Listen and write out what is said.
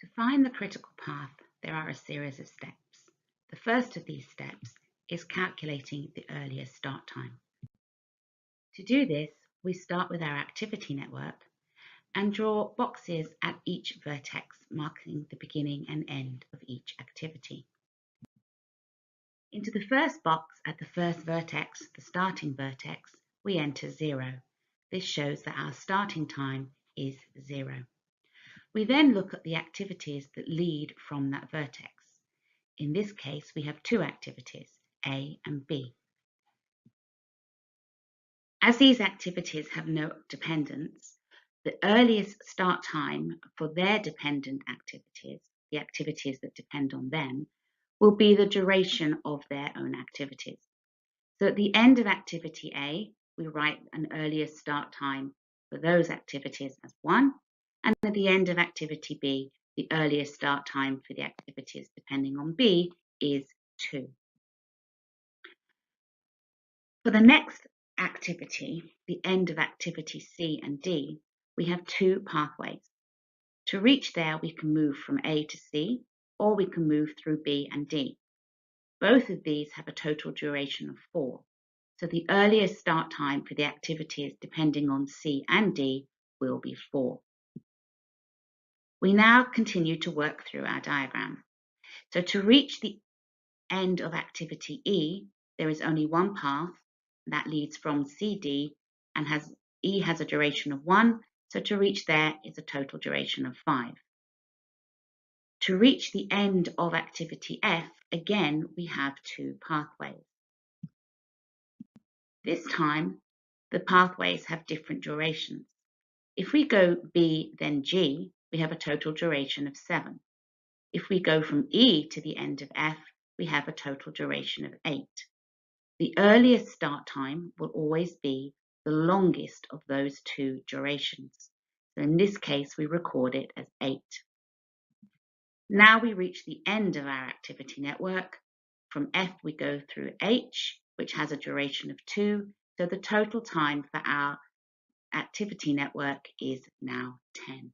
To find the critical path, there are a series of steps. The first of these steps is calculating the earliest start time. To do this, we start with our activity network and draw boxes at each vertex, marking the beginning and end of each activity. Into the first box at the first vertex, the starting vertex, we enter 0. This shows that our starting time is 0. We then look at the activities that lead from that vertex. In this case, we have two activities, A and B. As these activities have no dependence, the earliest start time for their dependent activities, the activities that depend on them, will be the duration of their own activities. So at the end of activity A, we write an earliest start time for those activities as 1, and at the end of activity B, the earliest start time for the activities depending on B is 2. For the next activity, the end of activity C and D, we have two pathways. To reach there, we can move from A to C, or we can move through B and D. Both of these have a total duration of 4. So the earliest start time for the activities depending on C and D will be 4. We now continue to work through our diagram. So to reach the end of activity E, there is only one path that leads from CD, and E has a duration of 1, so to reach there is a total duration of 5. To reach the end of activity F, again, we have two pathways. This time, the pathways have different durations. If we go B, then G, we have a total duration of 7. If we go from E to the end of F, we have a total duration of 8. The earliest start time will always be the longest of those two durations. So in this case, we record it as 8. Now we reach the end of our activity network. From F, we go through H, which has a duration of 2. So the total time for our activity network is now 10.